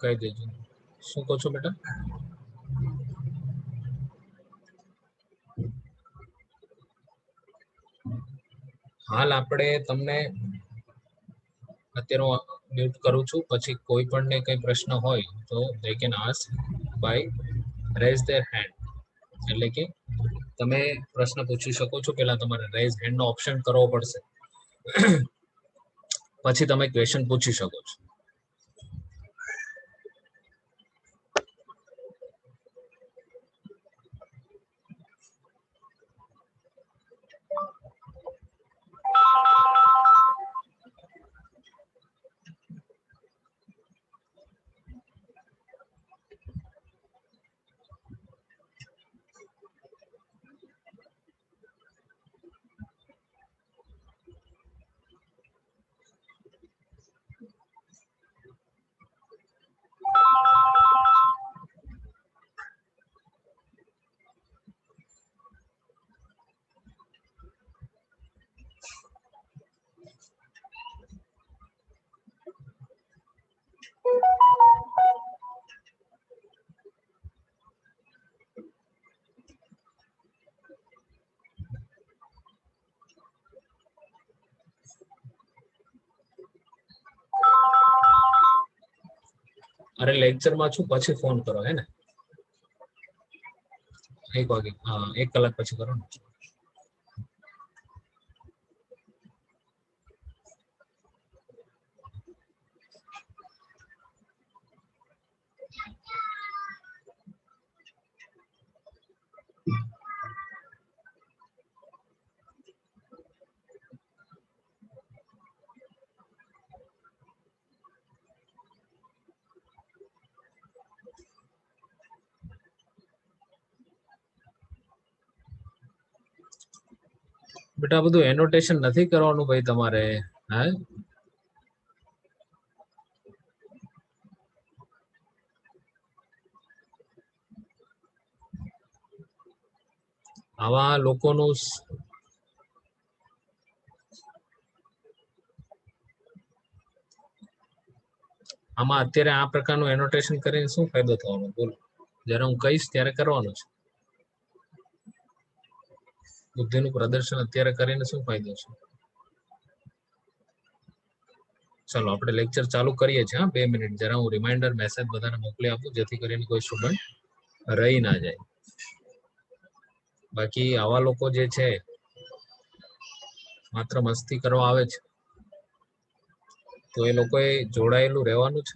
કહી દેજો શું કહો છો બેટા. હાલ આપણે તમને અત્યારે મ્યુટ કરું છું, પછી કોઈ પણ ને કઈ પ્રશ્ન હોય તો they can ask by raise their hand, એટલે કે તમે પ્રશ્ન પૂછી શકો છો. પહેલા તમારે રેઝ હેન્ડ નો ઓપ્શન કરવો પડશે, પછી તમે ક્વેશ્ચન પૂછી શકો છો. અરે લેક્ચર માં છું, પછી ફોન કરો હે ને, 1 વાગે. હા, 1 કલાક પછી કરો ને. બેટા બધું એનોટેશન નથી કરવાનું ભાઈ તમારે, હે? આવા લોકોનું આમાં અત્યારે આ પ્રકારનું એનોટેશન કરીને શું ફાયદો થવાનો બોલો? જ્યારે હું કહીશ ત્યારે કરવાનું છે. બુદ્ધિનું પ્રદર્શન અત્યારે કરીને શું ફાયદો છે? ચાલો આપણે લેક્ચર ચાલુ કરીએ છીએ. 2 મિનિટ જરા હું રિમાઇન્ડર મેસેજ બધાને મોકલી આપું, જેથી કરીને કોઈ સ્ટુડન્ટ રહી ના જાય. બાકી આવા લોકો જે છે માત્ર મસ્તી કરવા આવે છે, તો એ લોકોએ જોડાયેલું રહેવાનું છે.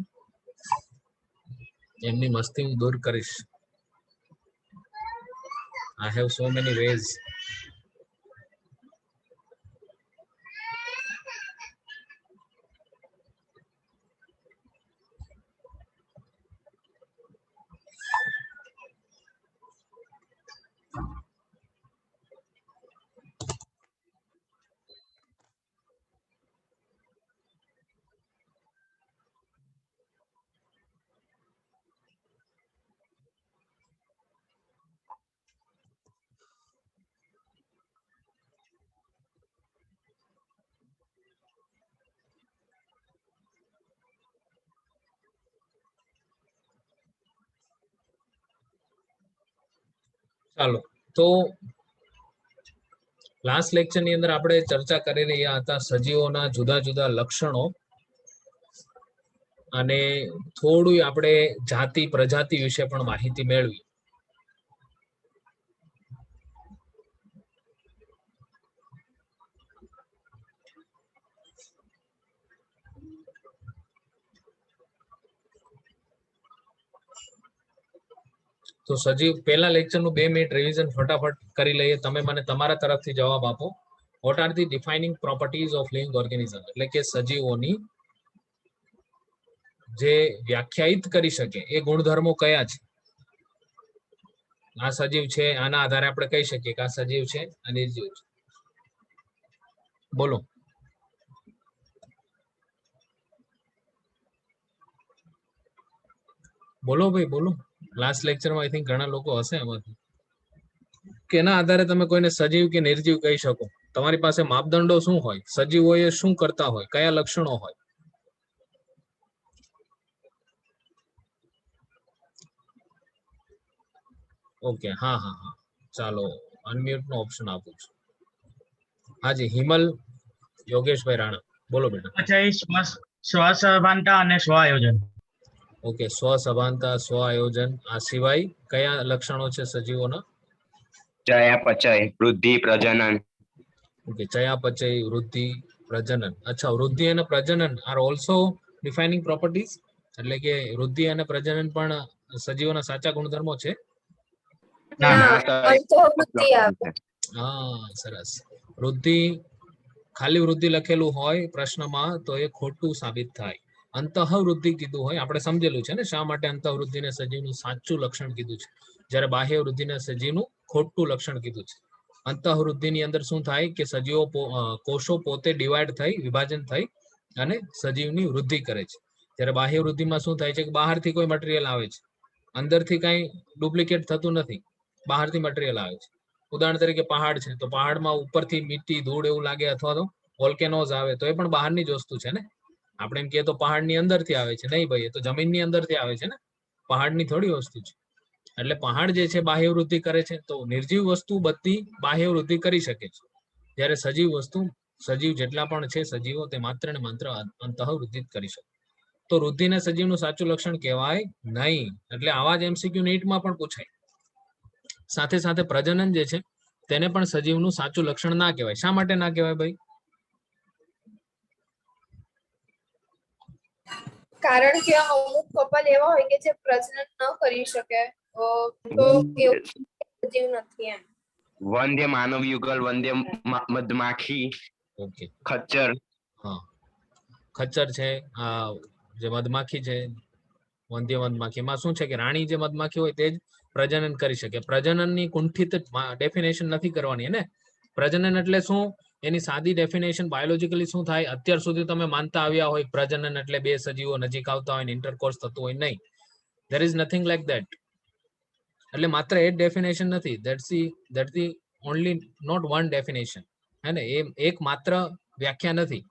એમની મસ્તી હું દૂર કરીશ. I have so many ways. ચાલો તો લાસ્ટ લેક્ચર ની અંદર આપણે ચર્ચા કરી રહ્યા હતા સજીવોના જુદા જુદા લક્ષણો, અને થોડું આપણે જાતિ પ્રજાતિ વિશે પણ માહિતી મેળવી. તો સજીવ પહેલા લેક્ચર નું 2 મિનિટ રિવિઝન ફટાફટ કરી લઈએ. તમે મને તમારા તરફથી જવાબ આપો. What are the defining properties of living organism, એટલે કે સજીવોની જે વ્યાખ્યાયિત કરી શકે એ ગુણધર્મો કયા છે? આ સજીવ છે, આના આધારે આપણે કહી શકીએ કે આ સજીવ છે આ નિર્જીવ છે. બોલો. બોલો ભાઈ બોલો. લાસ્ટ લેક્ચરમાં આઈ થિંક ઘણા લોકો હશે એમાંથી કે એના આધારે તમે કોઈને સજીવ કે નિર્જીવ કહી શકો. તમારી પાસે માપદંડો શું હોય? સજીવો એ શું કરતા હોય? કયા લક્ષણો હોય? ઓકે, હા હા હા, ચાલો અનમ્યુટ નો ઓપ્શન આપું છું. હાજી હિમલ યોગેશભાઈ રાણા, બોલો બેટા. પછી સ્વસભાનતા અને સ્વ આયોજન. ઓકે, સ્વ સભાનતા, સ્વ આયોજન, આ સિવાય કયા લક્ષણો છે સજીવોના? ચયાપચય, વૃદ્ધિ, પ્રજનન. ઓકે, ચયાપચય, વૃદ્ધિ, પ્રજનન. અચ્છા, વૃદ્ધિ અને પ્રજનન આર ઓલ્સો ડિફાઇનિંગ પ્રોપર્ટીઝ, એટલે કે વૃદ્ધિ અને પ્રજનન પણ સજીવોના સાચા ગુણધર્મો છે? ના ના. અંતઃવૃત્તિ આવે. હા, સરસ. વૃદ્ધિ, ખાલી વૃદ્ધિ લખેલું હોય પ્રશ્નમાં તો એ ખોટું સાબિત થાય. અંતઃવૃદ્ધિ કીધું હોય, આપણે સમજેલું છે ને શા માટે અંતઃવૃદ્ધિને સજીવનું સાચું લક્ષણ કીધું છે, જ્યારે બાહ્ય વૃદ્ધિને સજીવનું ખોટું લક્ષણ કીધું છે. અંતઃવૃદ્ધિની અંદર શું થાય કે સજીવો કોષો પોતે ડિવાઈડ થઈ, વિભાજન થઈ અને સજીવની વૃદ્ધિ કરે છે. જ્યારે બાહ્ય વૃદ્ધિમાં શું થાય છે કે બહારથી કોઈ મટીરિયલ આવે છે, અંદરથી કઈ ડુપ્લિકેટ થતું નથી, બહારથી મટીરિયલ આવે છે. ઉદાહરણ તરીકે પહાડ છે, તો પહાડમાં ઉપરથી મીઠી ધૂળ એવું લાગે, અથવા તો વોલ્કેનોઝ આવે, તો એ પણ બહારની જ વસ્તુ છે ને. આપણે એમ કહીએ તો પહાડની અંદરથી આવે છે, નહીં ભાઈ, એ તો જમીનની અંદરથી આવે છે ને, પહાડની થોડી વસ્તુ છે. એટલે પહાડ જે છે બાહ્ય વૃદ્ધિ કરે છે, તો નિર્જીવ વસ્તુ બધી બાહ્ય વૃદ્ધિ કરી શકે છે, જ્યારે સજીવ વસ્તુ, સજીવ જેટલા પણ છે સજીવો, તે માત્ર ને માત્ર અંતઃવૃદ્ધિ જ કરી શકે. તો વૃદ્ધિને સજીવનું સાચું લક્ષણ કહેવાય નહીં. એટલે આવા જ એમસીક્યુ નીટમાં પણ પૂછાય. સાથે સાથે પ્રજનન જે છે તેને પણ સજીવનું સાચું લક્ષણ ના કહેવાય. શા માટે ના કહેવાય ભાઈ? કારણ કે અમુક કપલ એવા હોય કે જે પ્રજનન ન કરી શકે, તો એવું સજીવ નથી એમ. વંદ્ય માનવ યુગલ, વંદ્ય મધમાખી, ઓકે, ખચ્ચર. હા, ખચ્ચર છે, આ જે મધમાખી છે, વંધ્ય મધમાખીમાં શું છે કે રાણી જે મધમાખી હોય તે જ પ્રજનન કરી શકે. પ્રજનનની કુંઠિત ડેફિનેશન નથી કરવાની ને. પ્રજનન એટલે શું, એની સાદી ડેફિનેશન બાયોલોજીકલી શું થાય, અત્યાર સુધી તમે માનતા આવ્યા હોય પ્રજનન એટલે બે સજીવો નજીક આવતા હોય ને ઇન્ટરકોર્સ થતું હોય, નહીં. There is nothing like that. એટલે માત્ર એ જ ડેફિનેશન નથી, that's the only not one definition, હે ને. એ એક માત્ર વ્યાખ્યા નથી.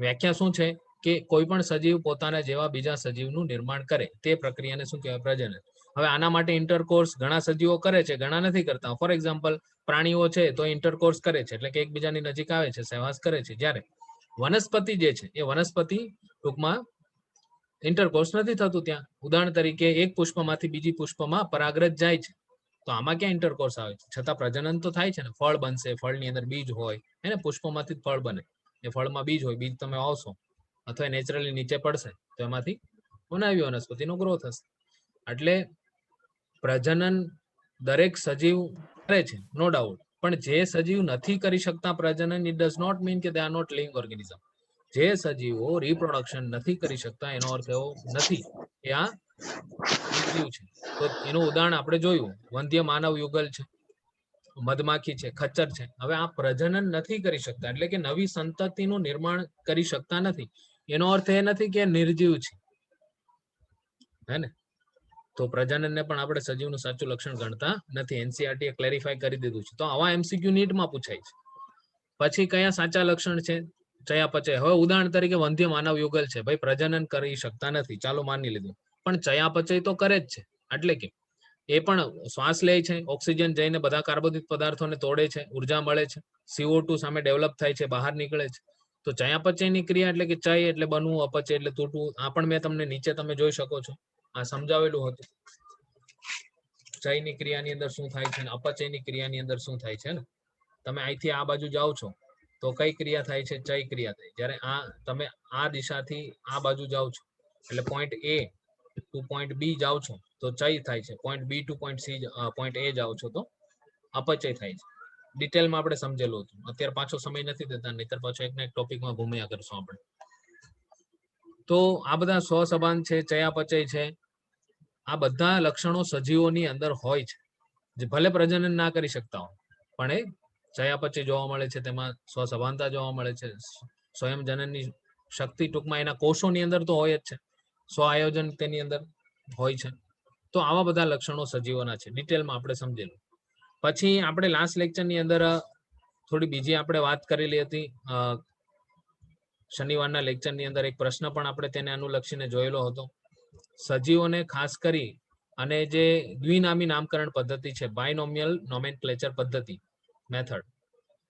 વ્યાખ્યા શું છે કે કોઈ પણ સજીવ પોતાના જેવા બીજા સજીવનું નિર્માણ કરે, તે પ્રક્રિયાને શું કહેવાય? પ્રજનન. હવે આના માટે ઇન્ટરકોર્સ ઘણા સજીવો કરે છે, ઘણા નથી કરતા. ફોર એક્ઝામ્પલ, પ્રાણીઓ છે તો ઇન્ટરકોર્સ કરે છે, એટલે કે એકબીજાની નજીક આવે છે, સહવાસ કરે છે. જ્યારે વનસ્પતિ જે છે એ વનસ્પતિ ટૂંકમાં ઇન્ટરકોર્સ નથી થતું ત્યાં. ઉદાહરણ તરીકે એક પુષ્પમાંથી બીજી પુષ્પમાં પરાગરજ જાય છે, તો આમાં ક્યાં ઇન્ટરકોર્સ આવે છે? છતાં પ્રજનન તો થાય છે ને. ફળ બનશે, ફળની અંદર બીજ હોય, એને પુષ્પમાંથી જ ફળ બને. એ ફળમાં બીજ હોય, બીજ તમે આવશો અથવા નેચરલી નીચે પડશે તો એમાંથી બનાવી વનસ્પતિનો ગ્રોથ હશે. એટલે પ્રજનન દરેક સજીવ કરે છે, નો ડાઉટ, પણ જે સજીવ નથી કરી શકતા પ્રજનન, ઇટ ડઝ નોટ મીન કે they are not living organism. જે સજીવો રિપ્રોડક્શન નથી કરી શકતા એનો અર્થ એવો નથી કે આ નિર્જીવ છે. તો એનું ઉદાહરણ આપણે જોયું, વંધ્ય માનવ યુગલ છે, મધમાખી છે, ખચ્ચર છે. હવે આ પ્રજનન નથી કરી શકતા, એટલે કે નવી સંતતિનું નિર્માણ કરી શકતા નથી. એનો અર્થ એ નથી કે નિર્જીવ છે, હે ને. તો પ્રજનનને પણ આપણે સજીવનું સાચું લક્ષણ ગણતા નથી. એનસીઆરટી એ ક્લેરિફાય કરી દીધું છે. તો આવા એમસીક્યુ નીટમાં પૂછાય છે. પછી કયા સાચા લક્ષણ છે? ચયાપચય. હવે ઉદાહરણ તરીકે વંધ્ય માનવ યુગલ છે, ભાઈ પ્રજનન કરી શકતા નથી, ચાલો માની લીધું, પણ ચયાપચય તો કરે જ છે. એટલે કે એ પણ શ્વાસ લે છે, ઓક્સિજન જઈને બધા કાર્બોદિત પદાર્થોને તોડે છે, ઉર્જા મળે છે, CO2 સામે ડેવલપ થાય છે, બહાર નીકળે છે. તો ચયાપચયની ક્રિયા એટલે કે ચય એટલે બનવું, અપચય એટલે તૂટવું. આ પણ મેં તમને નીચે તમે જોઈ શકો છો, આ સમજાવેલું હતું. ચયની ક્રિયાની અંદર શું થાય છે, અપચયની ક્રિયાની અંદર શું થાય છે ને. તમે અહીંથી આ બાજુ જાઓ છો તો કઈ ક્રિયા થાય છે? ચય ક્રિયા થાય. જ્યારે આ તમે આ દિશાથી આ બાજુ જાઓ છો, એટલે point A to point B જાઓ છો તો ચય થાય છે. Point B to point A જાઓ છો તો અપચય થાય છે. ડિટેલમાં આપણે સમજેલું હતું. અત્યારે પાછો સમય નથી દેતા, નહીતર પાછો એક ને એક ટોપિકમાં ઘૂમ્યા કરશું આપણે. તો આ બધા સ્વસંબાન છે, ચયાપચય છે, આ બધા લક્ષણો સજીવોની અંદર હોય છે, જે ભલે પ્રજનન ના કરી શકતા હોય, પણ એ ચયાપચય જોવા મળે છે, તેમાં સ્વસભાનતા જોવા મળે છે, સ્વયં જનનની શક્તિ ટૂંકમાં એના કોષોની અંદર તો હોય જ છે, સ્વ આયોજન તેની અંદર હોય છે. તો આવા બધા લક્ષણો સજીવોના છે. ડિટેલમાં આપણે સમજેલું. પછી આપણે લાસ્ટ લેક્ચરની અંદર થોડી બીજી આપણે વાત કરેલી હતી. શનિવારના લેક્ચરની અંદર એક પ્રશ્ન પણ આપણે તેને અનુલક્ષીને જોયેલો હતો. સજીવોને ખાસ કરી અને જે દ્વિનામી નામકરણ પદ્ધતિ છે બાયનોમિયલ નોમેનક્લેચર પદ્ધતિ મેથડ,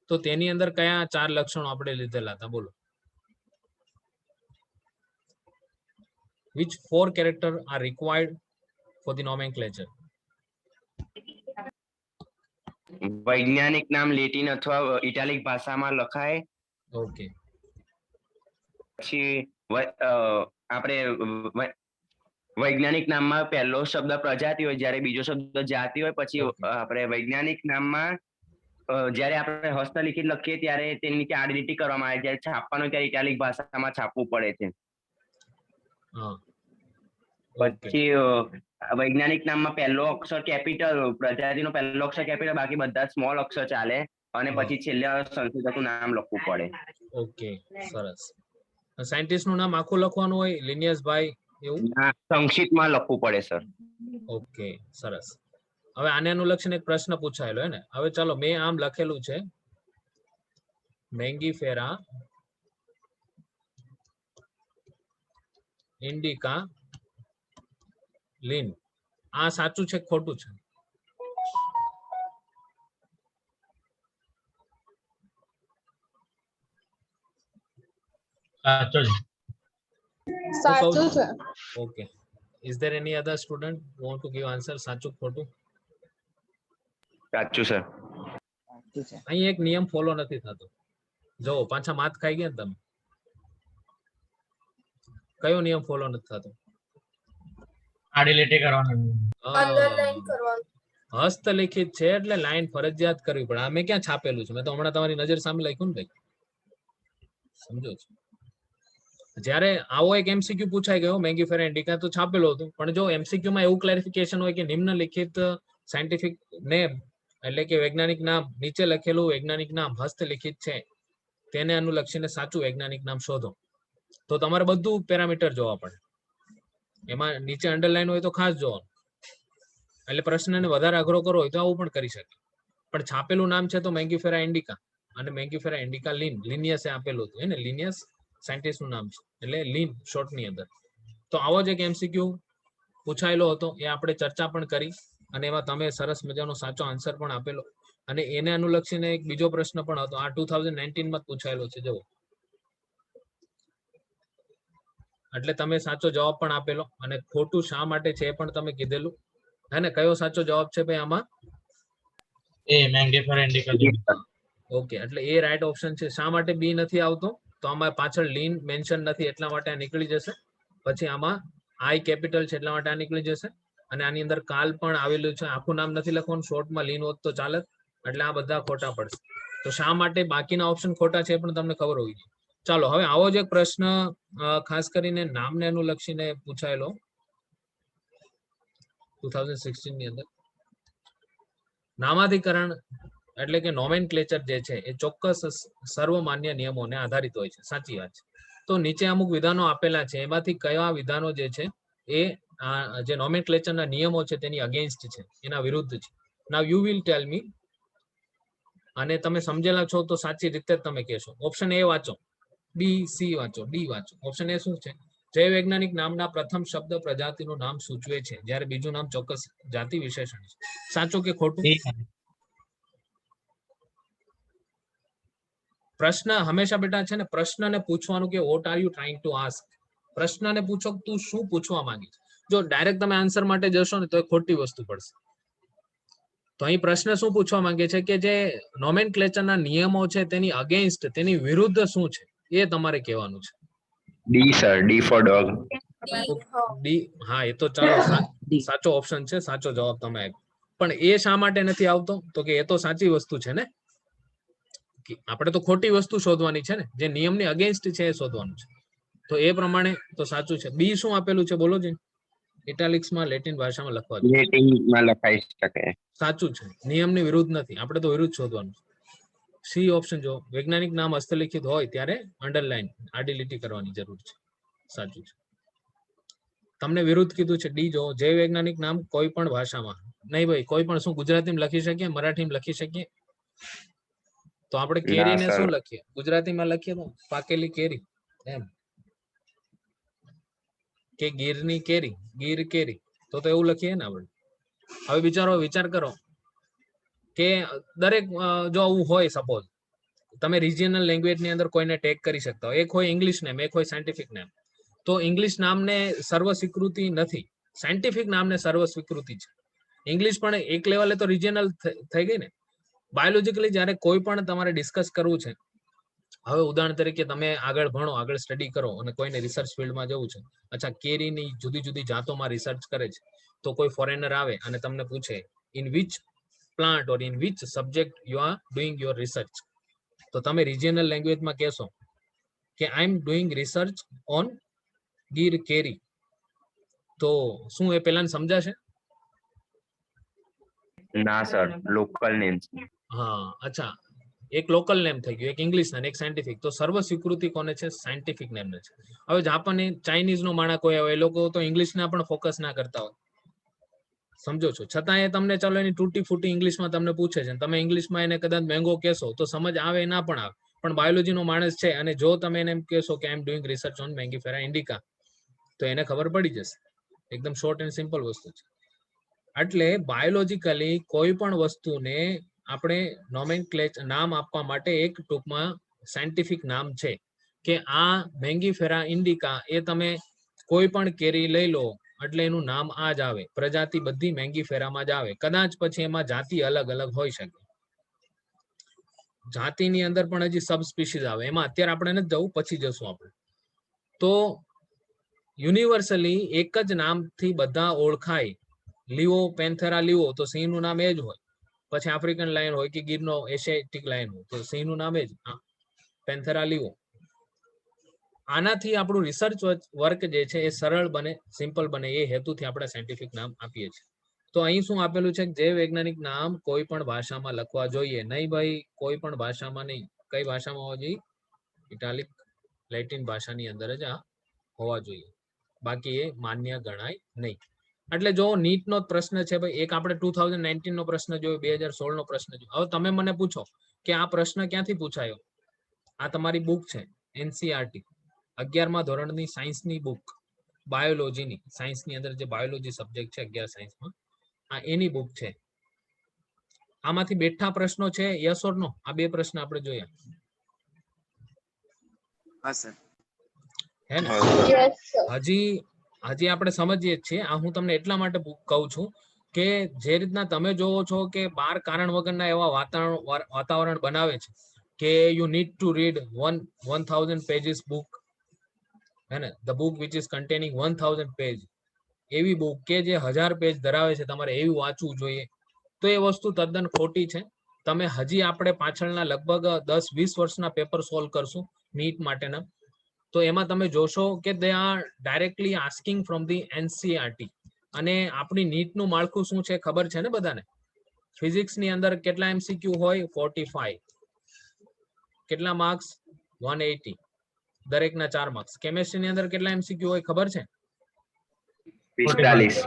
તો તેની અંદર કયા 4 લક્ષણો આપણે લીધેલા હતા બોલો? which 4 character are required for the nomenclature? વૈજ્ઞાનિક નામ લેટિન અથવા ઇટાલિક ભાષામાં લખાય. ઓકે, પછી આપણે વૈજ્ઞાનિક નામમાં પહેલો શબ્દ પ્રજાતિ હોય, જ્યારે બીજો શબ્દ જાતિ હોય. પછી Okay. આપણે વૈજ્ઞાનિક નામમાં જ્યારે આપણે હસ્તલિખિત લખીએ ત્યારે તેની નીચે આડી લીટી કરવામાં આવે, જ્યારે છાપવાનું હોય ત્યારે ઇટાલિક ભાષામાં છાપવું પડે છે. હા, ઓકે, પછી વૈજ્ઞાનિક નામમાં પહેલો અક્ષર કેપિટલ, પ્રજાતિનો પહેલો અક્ષર કેપિટલ, બાકી બધા સ્મોલ અક્ષર ચાલે. અને હા. પછી છેલ્લે સંશોધકનું નામ લખવું પડે. ઓકે, સરસ. સાયન્ટિસ્ટ નું નામ આખું લખવાનું હોય લિનિયસ ભાઈ એવું? સંક્ષિપ્તમાં લખવું પડે સર. ઓકે, સરસ. હવે આને અનુલક્ષીને એક પ્રશ્ન પૂછાયેલો હે ને. હવે ચાલો મેં આમ લખેલું છે મેંગીફેરા ઇન્ડિકા લિન. આ સાચું છે કે ખોટું છે? સાચો છે. સાચું છે. Okay, is there any other student who want to give answer? સાચું કે ખોટું? સાચું સર. અહીં એક નિયમ ફોલો નથી થતો. જો પાછા માત ખાઈ ગયા ને તમે. કયો નિયમ ફોલો નથી થતો? આડી લીટી કરવાનું. અંડરલાઈન કરવાનું. હસ્તલિખિત છે એટલે લાઈન ફરજિયાત કરવી પડે. આ મેં ક્યાં છાપેલું છે? મેં તો હમણાં તમારી નજર સામે લખ્યું ને ભાઈ. સમજો છો? જ્યારે આવો એક એમસીક્યુ પૂછાઈ ગયો મેંગીફેરા ઇન્ડિકા તો છાપેલું હતું, પણ જો એમસીક્યુ માં એવું ક્લેરિફિકેશન હોય કે નિમ્નલિખિત સાયન્ટિફિક નેમ એટલે કે વૈજ્ઞાનિક નામ નીચે લખેલું વૈજ્ઞાનિક નામ હસ્તલિખિત છે તેને અનુલક્ષીને સાચું વૈજ્ઞાનિક નામ શોધો, તો તમારે બધું પેરામીટર જોવા પડે. એમાં નીચે અંડરલાઈન હોય તો ખાસ જોવાનું. એટલે પ્રશ્નને વધારે અઘરો કરવો હોય તો આવું પણ કરી શકે. પણ છાપેલું નામ છે તો મેંગીફેરા ઇન્ડિકા અને મેંગીફેરા ઇન્ડિકા લિન, લિનિયસે આપેલું હતું એને લિનિયસ સાયન્ટિસ્ટ નું નામ છે એટલે લિન શોર્ટ ની અંદર. તો આવો જ એક એમસીક્યુ પૂછાયેલો હતો, એ આપણે ચર્ચા પણ કરી અને એમાં તમે સરસ મજાનો સાચો આન્સર પણ આપેલો. અને એને અનુલક્ષીને એક બીજો પ્રશ્ન પણ હતો, આ 2019 માં પૂછાયેલો છે જો. એટલે તમે સાચો જવાબ પણ આપેલો અને ખોટું શા માટે છે એ પણ તમે કીધેલું હે ને. કયો સાચો જવાબ છે ભાઈ આમાં? એ મેંગીફેરા ઇન્ડિકા. ઓકે, એટલે એ રાઈટ ઓપ્શન છે. શા માટે બી નથી આવતો? તો આમાં પાછળ લીન મેન્શન નથી એટલા માટે આ નીકળી જશે. પછી આમાં આઈ કેપિટલ છે એટલા માટે આ નીકળી જશે. અને આની અંદર કાલ પણ આવેલું છે, આખું નામ નથી લખવાનું, શોર્ટમાં લીન હોત તો ચાલે. એટલે આ બધા ખોટા પડશે. તો શા માટે બાકીના ઓપ્શન ખોટા છે એ પણ તમને ખબર હોવી જોઈએ. ચાલો હવે આવો જ એક પ્રશ્ન ખાસ કરીને નામને અનુલક્ષીને પૂછાયેલો 2016 ની અંદર. નામાધિકરણ એટલે કે નોમેનક્લેચર જે છે એ ચોક્કસ સર્વમાન્ય નિયમોને આધારિત હોય છે. સાચી વાત છે. તો નીચે અમુક વિધાનો આપેલા છે, એમાંથી કયા વિધાનો જે છે એ જે નોમેનક્લેચરના નિયમો છે તેની અગેન્સ્ટ છે, એના વિરુદ્ધ છે. નાઉ યુ વિલ ટેલ મી, અને તમે સમજેલા છો તો સાચી રીતે જ તમે કહેશો. ઓપ્શન એ વાંચો, બી, સી વાંચો, ડી વાંચો. ઓપ્શન એ શું છે? જૈવ વૈજ્ઞાનિક નામના પ્રથમ શબ્દ પ્રજાતિનું નામ સૂચવે છે, જ્યારે બીજું નામ ચોક્કસ જાતિ વિશેષણ છે. સાચું કે ખોટું? પ્રશ્ન હંમેશા બેટા છે ને, પ્રશ્નને પૂછવાનું કે what are you trying to ask. પ્રશ્નને પૂછો કે તું શું પૂછવા માંગી છે. જો ડાયરેક્ટ તમે આન્સર માટે જશો ને તો એ ખોટી વસ્તુ પડશે. તો અહીં પ્રશ્ન શું પૂછવા માંગે છે કે જે નોમેનક્લેચરના નિયમો છે તેની અગેન્સ્ટ, તેની વિરુદ્ધ શું છે એ તમારે કહેવાનું છે. D sir, D four dog. D, હા એ તો ચાલો સાચો ઓપ્શન છે, સાચો જવાબ તમે આપ્યો. પણ એ શા માટે નથી આવતો? તો કે એ તો સાચી વસ્તુ છે ને. આપણે તો ખોટી વસ્તુ શોધવાની છે ને, જે નિયમની અગેન્સ્ટ છે એ શોધવાનું છે. તો એ પ્રમાણે તો સાચું છે. બી શું આપેલું છે બોલો જી? ઇટાલિક્સમાં લેટિન ભાષામાં લખવા દો. લેટિનમાં લખાઈ શકે. સાચું છે, નિયમની વિરુદ્ધ નથી. આપણે તો વિરુદ્ધ શોધવાનું છે. સી ઓપ્શન જો વૈજ્ઞાનિક નામ હસ્તલિખિત હોય ત્યારે અંડરલાઈન આડી લીટી કરવાની જરૂર છે. સાચું છે. તમને વિરુદ્ધ કીધું છે ડી જો જૈવ વૈજ્ઞાનિક નામ કોઈ પણ ભાષામાં નહીં ભાઈ, કોઈ પણ શું ગુજરાતીમાં લખી શકીએ, મરાઠીમાં લખી શકીએ? તો આપણે કેરીને શું લખીએ? ગુજરાતીમાં લખીએ તો પાકેલી કેરી એમ, કે ગીરની કેરી, ગીર કેરી. તો એવું લખીએ ને આપણે. હવે વિચાર કરો કે દરેક જો આવું હોય, સપોઝ તમે રિજિયનલ લેંગ્વેજ ની અંદર કોઈને ટેગ કરી શકતા હોય, એક હોય ઇંગ્લિશ નેમ, એક હોય સાયન્ટિફિક નેમ. તો ઇંગ્લિશ નામને સર્વ સ્વીકૃતિ નથી, સાયન્ટિફિક નામને સર્વ સ્વીકૃતિ છે. ઇંગ્લિશ પણ એક લેવલે તો રિજિયનલ થઈ ગઈ ને. બાયોલોજીકલી જ્યારે કોઈ પણ તમારે ડિસ્કસ કરવું છે, હવે ઉદાહરણ તરીકે તમે આગળ ભણો, આગળ સ્ટડી કરો અને કોઈને રિસર્ચ ફિલ્ડમાં જવું છે, અચ્છા કેરીની જુદી જુદી જાતોમાં રિસર્ચ કરે છે, તો કોઈ ફોરેનર આવે અને તમને પૂછે in which plant or in which subject you are doing your research, તો તમે રિજિયનલ લેંગ્વેજમાં કહેશો કે I am doing research on Gir keri. તો શું એ પેલાને સમજાશે? ના સર, લોકલ નેમ્સ. હા, અચ્છા, એક લોકલ નેમ થઈ ગયું, એક ઇંગ્લિશ ને એક સાયન્ટિફિક. તો સર્વ સ્વીકૃતિ કોને છે? સાયન્ટિફિક નેમને છે. હવે જાપાની ચાઇનીઝ નો માણસ કોઈ આવે, એ લોકો તો ઇંગ્લિશ ના પણ ફોકસ ના કરતા હોય, સમજો છો, છતાં એ તમને ચાલો એની તૂટી ફૂટી ઇંગ્લિશમાં તમને પૂછે છે, તમે ઇંગ્લિશમાં એને કદાચ મેંગો કહેશો તો સમજ આવે ના પણ આવે. પણ બાયોલોજી નો માણસ છે અને જો તમે એને એમ કહેશો કે I am doing research on Mangifera indica, તો એને ખબર પડી જશે. એકદમ શોર્ટ એન્ડ સિમ્પલ વસ્તુ છે. એટલે બાયોલોજીકલી કોઈ પણ વસ્તુને આપણે નોમેનક્લેચર નામ આપવા માટે એક ટૂંકમાં સાયન્ટિફિક નામ છે કે આ મેંગીફેરા ઇન્ડિકા, એ તમે કોઈ પણ કેરી લઈ લો એટલે એનું નામ આ જ આવે, પ્રજાતિ બધી મેંગીફેરામાં જ આવે. કદાચ પછી એમાં જાતિ અલગ અલગ હોઈ શકે, જાતિની અંદર પણ હજી સબ સ્પીસીઝ આવે, એમાં અત્યારે આપણે નથી જવું, પછી જશું આપણે. તો યુનિવર્સલી એક જ નામથી બધા ઓળખાય, લીઓ પેન્થેરા લીઓ, તો સિંહનું નામ એ જ હોય. પછી આફ્રિકન લાયન હોય કે ગીરનો એશિયાટિક લાયન હોય, તો સિંહનું નામ એ જ પેન્થેરા લીઓ. આનાથી આપણું રિસર્ચ વર્ક જે છે એ સરળ બને, સિમ્પલ બને, એ હેતુથી આપણે સાયન્ટિફિક નામ આપીએ છીએ. તો અહીં શું આપેલું છે? જે વૈજ્ઞાનિક નામ કોઈ પણ ભાષામાં લખવા જોઈએ. નહીં ભાઈ, કોઈ પણ ભાષામાં નહીં. કઈ ભાષામાં હોવા જોઈએ? ઇટાલિક લેટિન ભાષાની અંદર જ આ હોવા જોઈએ, બાકી એ માન્ય ગણાય નહીં. એટલે જો નીટ નો પ્રશ્ન છે ભાઈ, એક આપણે 2019 નો પ્રશ્ન જોયો, 2016 નો પ્રશ્ન જોયો. હવે તમે મને પૂછો કે આ પ્રશ્ન ક્યાંથી પૂછાયો? આ તમારી બુક છે એનસીઆરટી 11મા ધોરણની સાયન્સની બુક, બાયોલોજીની, સાયન્સની અંદર જે બાયોલોજી સબ્જેક્ટ છે 11 સાયન્સમાં, આ એની બુક છે. આમાંથી બેઠા પ્રશ્નો છે, યસ ઓર નો? આ બે પ્રશ્ન આપણે જોયા, હા સર. હે ને? Yes sir. હજી આપણે સમજીએ જ છીએ. આ હું તમને એટલા માટે કહું છું કે જે રીતના તમે જોવો છો કે 12 કારણ વગરના એવા વાતાવરણ બનાવે છે કે you need to read 1000 pages book, હે ને, the book which is containing 1000 page, એવી બુક કે જે 1000 પેજ ધરાવે છે, તમારે એવું વાંચવું જોઈએ. તો એ વસ્તુ તદ્દન ખોટી છે. તમે હજી આપણે પાછળના લગભગ 10-20 વર્ષના પેપર સોલ્વ કરશું નીટ માટેના, તો એમાં તમે જોશો કે they R directly asking from the NCERT. અને આપણી નીટનું માળખું શું છે ખબર છે ને બધાને? ફિઝિક્સની અંદર કેટલા એમસીક્યુ હોય? 45. કેટલા માર્ક્સ? 180. દરેકના 4 માર્ક્સ. કેમેસ્ટ્રીની અંદર કેટલા એમસીક્યુ હોય ખબર છે? 45.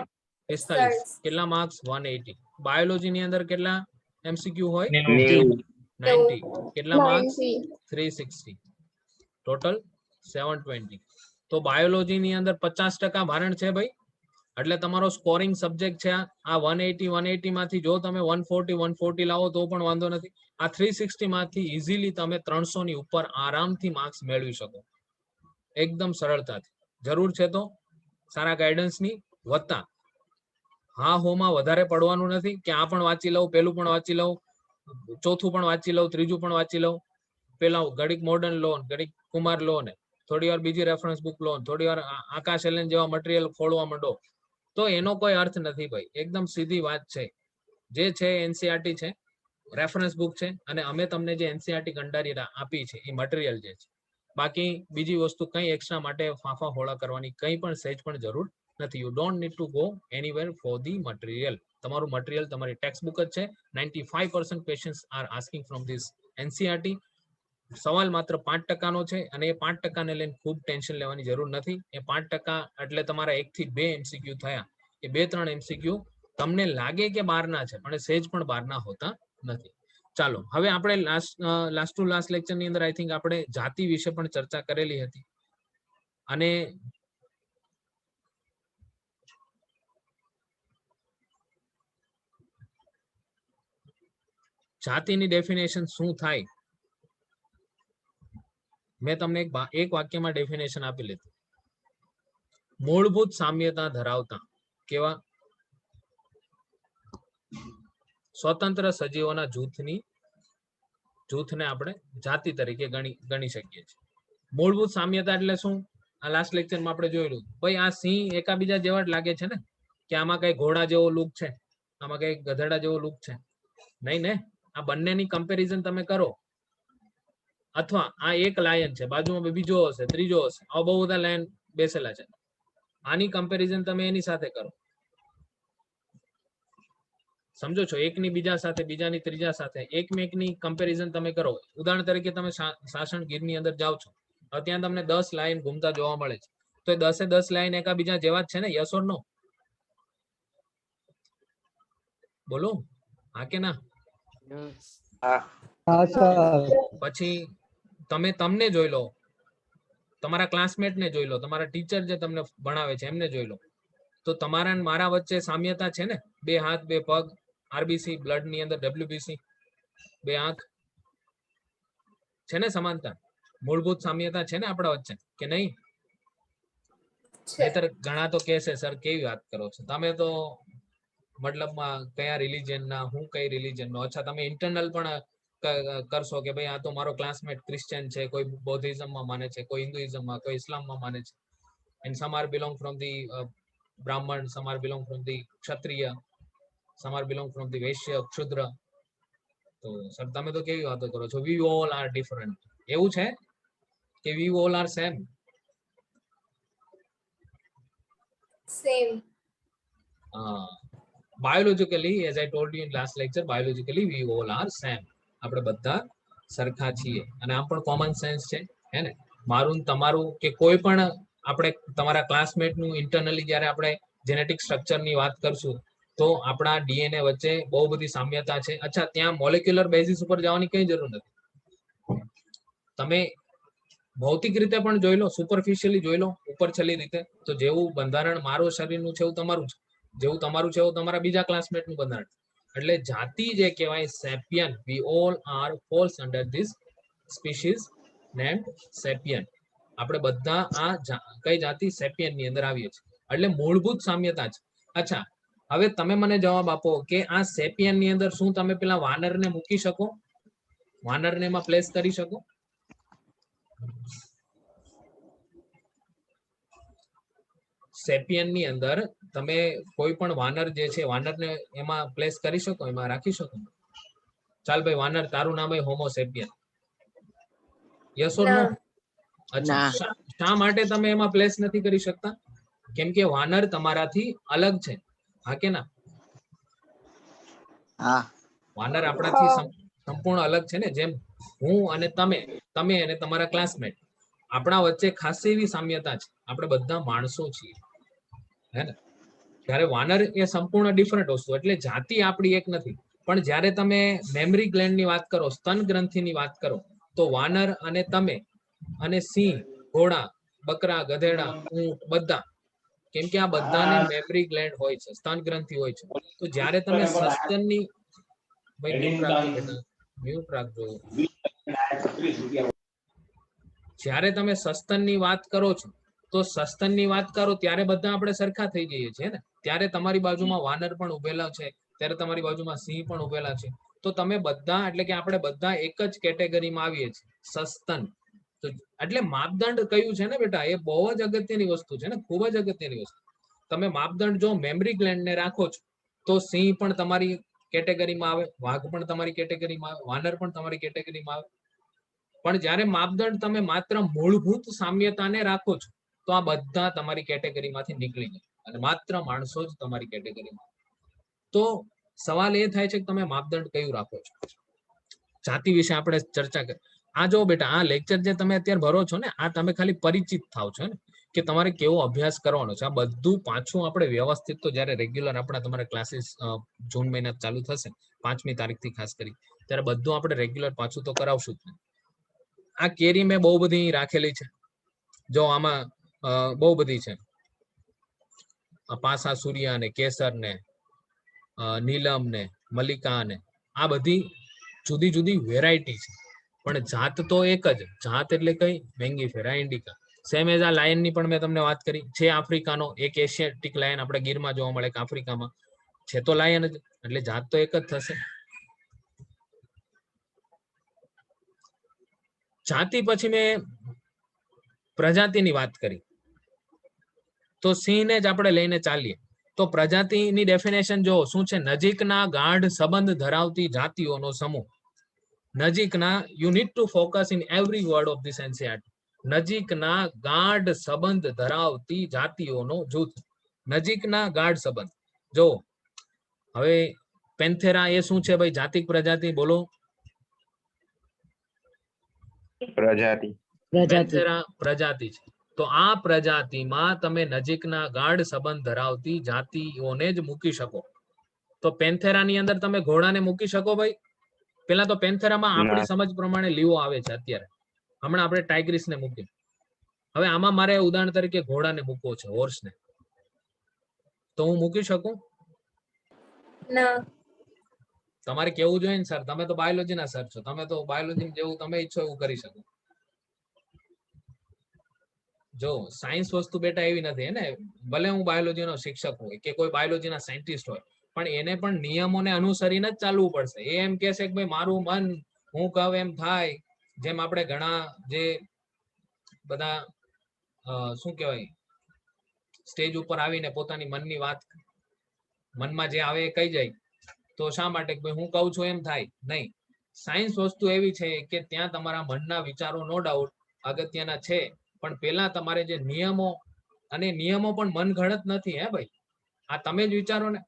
45. કેટલા માર્ક્સ? 180. બાયોલોજીની અંદર કેટલા એમસીક્યુ હોય? 90. 90. કેટલા માર્ક્સ? 90. 360. ટોટલ 720. તો બાયોલોજીની અંદર 50% ભારણ છે ભાઈ. એટલે તમારો સ્કોરિંગ સબ્જેક્ટ છે આ 180 માંથી જો તમે 140 લાવો તો પણ વાંધો નથી. આ 360 માંથી ઇઝીલી તમે 300 ની ઉપર આરામથી માર્ક્સ મેળવી શકો, એકદમ સરળતાથી. જરૂર છે તો સારા ગાઈડન્સની, વત્તા હા હોમાં વધારે પડવાનું નથી કે આ પણ વાંચી લઉં, પેલું પણ વાંચી લઉં, ચોથું પણ વાંચી લઉં, ત્રીજું પણ વાંચી લઉં. પેલા ઘડીક મોડર્ન લો, ઘડીક કુમાર લો ને થોડી વાર બીજી રેફરન્સ બુક લો, થોડી વાર આકાશ એલેન જેવા મટીરિયલ ખોલવા માંડો, તો એનો કોઈ અર્થ નથી ભાઈ. એકદમ સીધી વાત છે. જે છે એનસીઆરટી છે, રેફરન્સ બુક છે, અને અમે તમને જે એનસીઆરટી કંડારી આપી છે એ મટીરિયલ જે છે. બાકી બીજી વસ્તુ કઈ એક્સ્ટ્રા માટે ફાંફા હોળા કરવાની કઈ પણ સહેજ પણ જરૂર નથી. You don't need to go anywhere for the material. તમારું મટીરિયલ તમારી ટેક્સ્ટ બુક જ છે. 95% questions are asking from this NCERT. સવાલ માત્ર 5% નો છે અને એ 5% ને લઈને ખૂબ ટેન્શન લેવાની જરૂર નથી. એ 5% એટલે તમારા 1 થી 2 એમસીક્યુ થયા. એ 2-3 એમસીક્યુ તમને લાગે કે બહારના છે, પણ સહેજ પણ બહારના હોતા નથી. ચાલો હવે આપણે લાસ્ટ ટુ લાસ્ટ લેક્ચર ની અંદર આઈ થિંક આપણે જાતિ વિશે પણ ચર્ચા કરેલી હતી. અને જાતિની ડેફિનેશન શું થાય? મેં તમને એક વાક્યમાં ડેફિનેશન આપી લીધું. મૂળભૂત સામ્યતા ધરાવતા કેવા સ્વતંત્ર સજીવોના જૂથને આપણે જાતિ તરીકે ગણી શકીએ છીએ. મૂળભૂત સામ્યતા એટલે શું? આ લાસ્ટ લેક્ચરમાં આપણે જોયેલું. ભાઈ આ સિંહ એકાબીજા જેવા જ લાગે છે ને, કે આમાં કઈ ઘોડા જેવો લુક છે, આમાં કઈ ગધેડા જેવો લુક છે? નહીં ને. આ બંનેની કમ્પેરિઝન તમે કરો, અથવા આ એક લાયન છે, બાજુમાં બીજો હશે, ત્રીજો હશે, આવા બહુ બધા લાયન બેસેલા છે, આની કમ્પેરિઝન તમે એની સાથે કરો. સમજો છો? એકની બીજા સાથે, બીજાની ત્રીજા સાથે, એકમેકની કમ્પેરિઝન તમે કરો. ઉદાહરણ તરીકે તમે સાસણ ગીરની અંદર જાઓ છો, ત્યાં તમને 10 લાઈન ઘૂમતા જોવા મળે છે, તો એ 10 લાઈન એકાબીજા જેવા જ છે ને? યસ ઓર નો? બોલો, હા કે ના? પછી તમને જોઈ લો, તમારા ક્લાસમેટને જોઈ લો, તમારા ટીચર જે તમને ભણાવે છે એમને જોઈ લો, તો તમારા અને મારા વચ્ચે સામ્યતા છે ને? 2 હાથ, 2 પગ, આરબીસી બ્લડ ની અંદર ડબ્લ્યુબીસી, 2 આંખ છે ને? સમાનતા, મૂળભૂત સામ્યતા છે ને આપણા વચ્ચે, કે નહીં? નહીતર ઘણા તો કહેશે સર કેવી વાત કરો છો તમે, તો મતલબમાં કયા રિલીજન ના, હું કઈ રિલીજન નો. અચ્છા, તમે ઇન્ટરનલ પણ કરશો કે ભાઈ આ તો મારો ક્લાસમેટ ક્રિશ્ચિયન છે, કોઈ બૌદ્ધિઝમમાં માને છે, કોઈ હિન્દુઇઝમમાં, કોઈ ઇસ્લામમાં માને છે, and some are belong from the Brahmin, some are belong from the Kshatriya, some are belong from the Vaishya, Shudra. તો સર તમે તો કેવી વાતો કરો છો? We all are different. એવું છે કે we all are same? Same. Biologically, as I told you in last lecture, biologically we all are same. આપણે બધા સરખા છીએ. અને આમ પણ કોમન સેન્સ છે, હે ને? મારું તમારું કે કોઈ પણ, આપણે તમારા ક્લાસમેટનું ઇન્ટરનલી જ્યારે આપણે જેનેટિક સ્ટ્રક્ચરની વાત કરશું, તો આપણા ડીએનએ વચ્ચે બહુ બધી સામ્યતા છે. અચ્છા, ત્યાં મોલેક્યુલર બેઝિસ ઉપર જવાની કઈ જરૂર નથી. તમે ભૌતિક રીતે પણ જોઈ લો, સુપરફિશિયલી જોઈ લો, ઉપરછલ્લી રીતે, તો જેવું બંધારણ મારું શરીરનું છે એવું તમારું છે, જેવું તમારું છે એવું તમારા બીજા ક્લાસમેટનું બંધારણ. એટલે જાતિ જે કહેવાય sapien, we all are falls under this species named sapien. આપણે બધા આ કઈ જાતિ? સેપિયન ની અંદર આવીએ છીએ. એટલે મૂળભૂત સામ્યતા છે. અચ્છા, હવે તમે મને જવાબ આપો કે આ સેપિયન ની અંદર શું તમે પેલા વાનરને મૂકી શકો? વાનરને એમાં પ્લેસ કરી શકો? સેપિયન ની અંદર તમે કોઈ પણ વાનર જે છે, વાનરને એમાં પ્લેસ કરી શકો, એમાં રાખી શકો? ચાલ ભાઈ, વાનર તારું નામ હોય હોમો સેપિયન, યસ ઓર નો? અચ્છા, શા માટે તમે એમાં પ્લેસ નથી કરી શકતા? કેમ કે વાનર તમારાથી અલગ છે, હા કે ના? વાનર આપણાથી સંપૂર્ણ અલગ છે ને. જેમ હું અને તમે અને તમારા ક્લાસમેટ, આપણા વચ્ચે ખાસી એવી સામ્યતા છે. આપણે બધા માણસો છીએ, હે ને? જ્યારે વાનર એ સંપૂર્ણ ડિફરન્ટ વસ્તુ, એટલે જાતિ આપણી એક નથી. પણ જ્યારે તમે મેમરી ગ્લેન્ડ ની વાત કરો, સ્તન ગ્રંથિની વાત કરો, તો વાનર અને તમે અને સિંહ, ઘોડા, બકરા, ગધેડા, ઊંટ, બધા, કેમ કે આ બધાને મેમરી ગ્લેન્ડ હોય છે, સ્તન ગ્રંથિ હોય છે. તો જ્યારે તમે સસ્તનની, ભાઈ મ્યુટ રાખજો બેટા, મ્યુટ રાખજો. જ્યારે તમે સસ્તનની વાત કરો છો, તો સસ્તનની વાત કરો ત્યારે બધા આપણે સરખા થઈ જઈએ છીએ ને. ત્યારે તમારી બાજુમાં વાનર પણ ઉભેલા છે, ત્યારે તમારી બાજુમાં સિંહ પણ ઉભેલા છે. તો તમે બધા, એટલે કે આપણે બધા એક જ કેટેગરીમાં આવીએ છીએ, સસ્તન. તો એટલે માપદંડ કયું છે ને બેટા, એ બહુ જ અગત્યની વસ્તુ છે ને, ખૂબ જ અગત્યની વસ્તુ. તમે માપદંડ જો મેમરી ગ્લેન્ડ ને રાખો છો, તો સિંહ પણ તમારી કેટેગરીમાં આવે, વાઘ પણ તમારી કેટેગરીમાં આવે, વાનર પણ તમારી કેટેગરીમાં આવે. પણ જ્યારે માપદંડ તમે માત્ર મૂળભૂત સામ્યતાને રાખો છો, તો આ બધા તમારી કેટેગરીમાંથી નીકળી જાય અને માત્ર માણસો જ તમારી કેટેગરીમાં. તો સવાલ એ થાય છે કે તમે માપદંડ કયું રાખો છો? જાતિ વિશે આપણે ચર્ચા કરી. આ જો બેટા, આ લેક્ચર જે તમે અત્યારે ભરો છો ને, આ તમે ખાલી પરિચિત થાવ છો ને, કે તમારે કેવો અભ્યાસ કરવાનો છે. આ બધું પાછું આપણે વ્યવસ્થિત, તો જ્યારે રેગ્યુલર આપણા તમારા ક્લાસીસ જૂન મહિના ચાલુ થશે, 5મી તારીખથી ખાસ કરી, ત્યારે બધું આપણે રેગ્યુલર પાછું તો કરાવશું જ. આ કેરી મેં બહુ બધી રાખેલી છે, જો આમાં બહુ બધી છે. પાસા સૂર્યા ને, કેસર ને, નીલમ ને, મલ્લિકા ને, આ બધી જુદી જુદી વેરાયટી છે, પણ જાત તો એક જ. જાત એટલે કઈ? મેંગીફેરા ઇન્ડિકા. સેમ એઝ આ લાયન ની પણ મેં તમને વાત કરી છે, આફ્રિકાનો એક એશિયાટિક લાયન આપણે ગીરમાં જોવા મળે કે આફ્રિકામાં છે તો લાયન જ, એટલે જાત તો એક જ થશે. જાતિ પછી મેં પ્રજાતિની વાત કરી, તો સિંહને જ આપણે લઈને ચાલીએ. તો પ્રજાતિની ડેફિનેશન જો શું છે? નજીકના ગાઢ સંબંધ ધરાવતી જાતિઓનો સમૂહ. નજીકના, you need to focus in every word of this NCERT. નજીકના ગાઢ સંબંધ ધરાવતી જાતિઓનો જૂથ. નજીકના ગાઢ સંબંધ. જો હવે પેન્થેરા એ શું છે ભાઈ? જાતિક પ્રજાતિ બોલો. પ્રજાતિ. પેન્થેરા પ્રજાતિ છે. તો આ પ્રજાતિમાં તમે નજીકના ગાઢ સંબંધ ધરાવતી જાતિઓને જ મૂકી શકો. તો પેન્થેરાની અંદર તમે ઘોડાને મૂકી શકો ભાઈ? પેલા તો પેન્થેરામાં આપણી સમજ પ્રમાણે લીવો આવે છે અત્યારે. હમણાં આપણે ટાઇગ્રીસને મૂકી. હવે આમાં મારે ઉદાહરણ તરીકે ઘોડાને મૂકવો છે, હોર્સને, તો હું મૂકી શકું? ના. તમારે કેવું જોઈએ ને સર, તમે તો બાયોલોજી ના સર છો, તમે તો બાયોલોજી જેવું તમે ઈચ્છો એવું કરી શકો. જો સાયન્સ વસ્તુ બેટા એવી નથી ને, ભલે હું બાયોલોજી નો શિક્ષક હોય કે કોઈ બાયોલોજી ના સાયન્ટિસ્ટ હોય, પણ એને પણ નિયમોને અનુસરીને જ ચાલવું પડશે. એ એમ કે છે કે ભાઈ મારું મન હું કહું એમ થાય, જેમ આપણે ઘણા જે બધા શું કહેવાય સ્ટેજ ઉપર આવીને પોતાની મનની વાત મનમાં જે આવે એ કહી જાય, તો શા માટે હું કહું છું એમ થાય? નહીં. સાયન્સ વસ્તુ એવી છે કે ત્યાં તમારા મનના વિચારો નો ડાઉટ અગત્યના છે, પણ પેલા તમારે જે નિયમો, અને નિયમો પણ મન ગણત નથી હે ભાઈ. આ તમે જ વિચારો ને,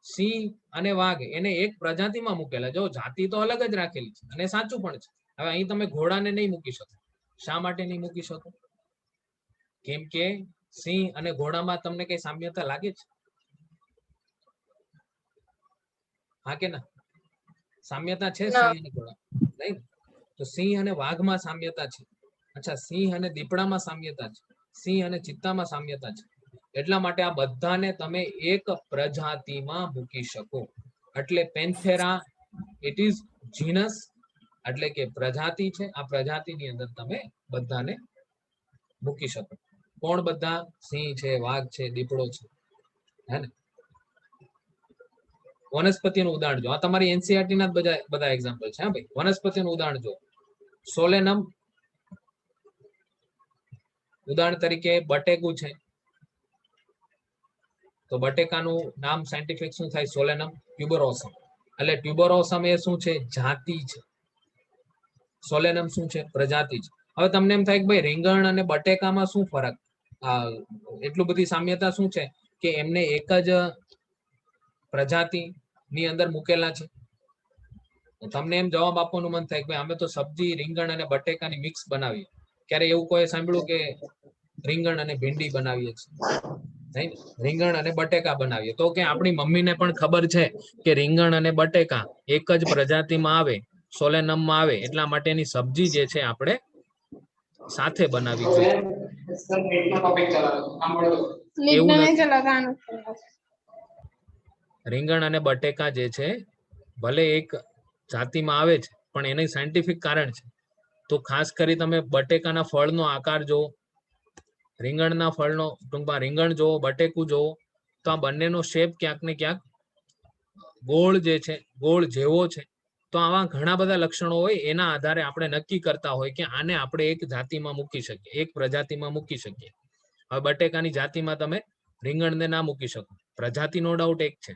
સિંહ અને વાઘ એને એક પ્રજાતિમાં મૂકેલા. જો જાતિ તો અલગ જ રાખેલી છે, અને સાચું પણ છે. હવે અહીં તમે ઘોડાને નહીં મૂકી શકો. શા માટે નહીં મૂકી શકો? કેમ કે સિંહ અને ઘોડામાં તમને કઈ સામ્યતા લાગે છે? હા કે ના? સામ્યતા છે સિંહ અને ઘોડા? નહીં. તો સિંહ અને વાઘમાં સામ્યતા છે. અચ્છા, સિંહ અને દીપડામાં સામ્યતા છે, સિંહ અને ચિત્તામાં સામ્યતા છે. એટલા માટે આ બધાને તમે એક પ્રજાતિમાં મૂકી શકો. એટલે પેન્થેરા ઇટ ઇઝ જીનસ, એટલે કે પ્રજાતિ છે. આ પ્રજાતિની અંદર તમે બધાને મૂકી શકો. કોણ બધા? સિંહ છે, વાઘ છે, દીપડો છે, હે ને? વનસ્પતિનું ઉદાહરણ જો, આ તમારી એનસીઆરટી ના બધા એક્ઝામ્પલ છે. હા ભાઈ, વનસ્પતિનું ઉદાહરણ જો. સોલેનમ, ઉદાહરણ તરીકે બટેકું છે, તો બટેકાનું નામ સાયન્ટિફિક શું થાય? સોલેનમ ટ્યુબરોસમ. એટલે ટ્યુબરોસમ એ શું છે? જાતિ છે. સોલેનમ શું છે? પ્રજાતિ છે. હવે તમને એમ થાય કે ભાઈ રીંગણ અને બટેકામાં શું ફરક? એટલું બધી સામ્યતા શું છે કે એમને એક જ પ્રજાતિ ની અંદર મૂકેલા છે? તમને એમ જવાબ આપવાનું મન થાય કે ભાઈ અમે તો સબ્જી રીંગણ અને બટેકાની મિક્સ બનાવીએ. ક્યારે એવું કોઈ સાંભળ્યું કે રીંગણ અને ભીંડી બનાવીએ છીએ? રીંગણ અને બટેકા બનાવીએ તો કે આપણી મમ્મીને પણ ખબર છે કે રીંગણ અને બટેકા એક જ પ્રજાતિમાં આવે, સોલેનમમાં આવે, એટલા માટેની સબ્જી જે છે આપણે સાથે બનાવી જોઈએ. એવું નથી. રીંગણ અને બટેકા જે છે ભલે એક જાતિમાં આવે છે, પણ એની સાયન્ટિફિક કારણ છે. તો ખાસ કરી તમે બટેકાના ફળનો આકાર જો, રીંગણના ફળનો, ટૂંકમાં રીંગણ જોવો, બટેકું જોવો, તો આ બંનેનો શેપ ક્યાંક ને ક્યાંક ગોળ જે છે, ગોળ જેવો છે. તો આવા ઘણા બધા લક્ષણો હોય, એના આધારે આપણે નક્કી કરતા હોય કે આને આપણે એક જાતિમાં મૂકી શકીએ, એક પ્રજાતિમાં મૂકી શકીએ. હવે બટેકાની જાતિમાં તમે રીંગણને ના મૂકી શકો, પ્રજાતિ નો ડાઉટ એક છે.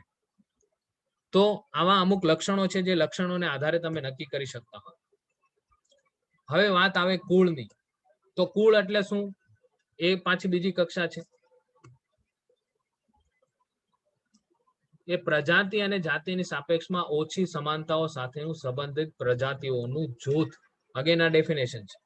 તો આવા અમુક લક્ષણો છે જે લક્ષણોને આધારે તમે નક્કી કરી શકતા હોય. હવે વાત આવે કુળની. તો કુળ એટલે શું? એ પાછી બીજી કક્ષા છે. એ પ્રજાતિ અને જાતિની સાપેક્ષમાં ઓછી સમાનતાઓ સાથેનું સંબંધિત પ્રજાતિઓનું જૂથ. અગેન આ ડેફિનેશન છે.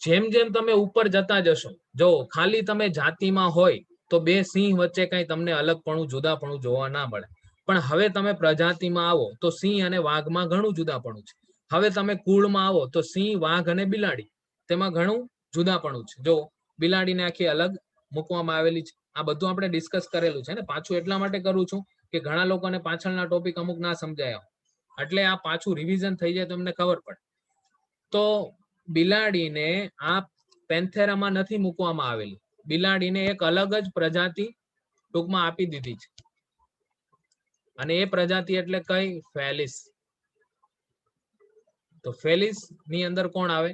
જેમ જેમ તમે ઉપર જતા જશો, જો ખાલી તમે જાતિમાં હોય તો બે સિંહ વચ્ચે કઈ તમને અલગપણું, જુદાપણું જોવા ના મળે. પણ હવે તમે પ્રજાતિમાં આવો તો સિંહ અને વાઘમાં ઘણું જુદાપણું છે. હવે તમે કુળમાં આવો તો સિંહ, વાઘ અને બિલાડી, તેમાં ઘણું જુદાપણું છે. જો બિલાડીને આખી અલગ મૂકવામાં આવેલી છે. આ બધું આપણે ડિસ્કસ કરેલું છે ને. પાછું એટલા માટે કરું છું કે ઘણા લોકોને પાછળના ટોપિક અમુક ના સમજાયા. એટલે આ પાછું રિવિઝન થઈ જાય તો તમને ખબર પડે. તો બિલાડીને આ પેન્થેરામાં નથી મૂકવામાં આવેલી. બિલાડીને એક અલગ જ પ્રજાતિ ટૂંકમાં આપી દીધી છે. અને એ પ્રજાતિ એટલે કઈ? ફેલિસ. તો ફેલિસ ની અંદર કોણ આવે?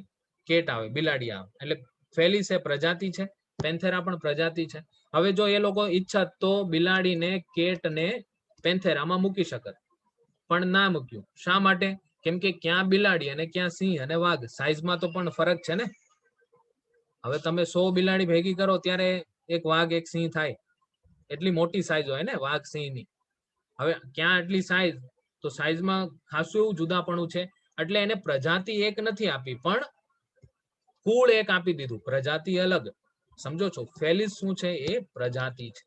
કેટ આવે, બિલાડી આવે. એટલે ફેલિસ એ પ્રજાતિ છે, પેન્થેરા પણ પ્રજાતિ છે. હવે જો એ લોકો ઈચ્છત તો બિલાડીને, કેટને પેન્થેરામાં મૂકી શકત, પણ ના મૂક્યું. શા માટે? કેમ કે ક્યાં બિલાડી અને ક્યાં સિંહ અને વાઘ, સાઈઝમાં તો પણ ફરક છે ને. હવે તમે 100 બિલાડી ભેગી કરો ત્યારે એક વાઘ એક સિંહ થાય. એટલી મોટી સાઈઝ હોય ને વાઘ સિંહની. હવે ક્યાં એટલી સાઈઝ? તો સાઈઝમાં ખાસું એવું જુદાપણું છે. એટલે એને પ્રજાતિ એક નથી આપી, પણ કુળ એક આપી દીધું, પ્રજાતિ અલગ. સમજો છો? ફેલિસ શું છે? એ પ્રજાતિ છે,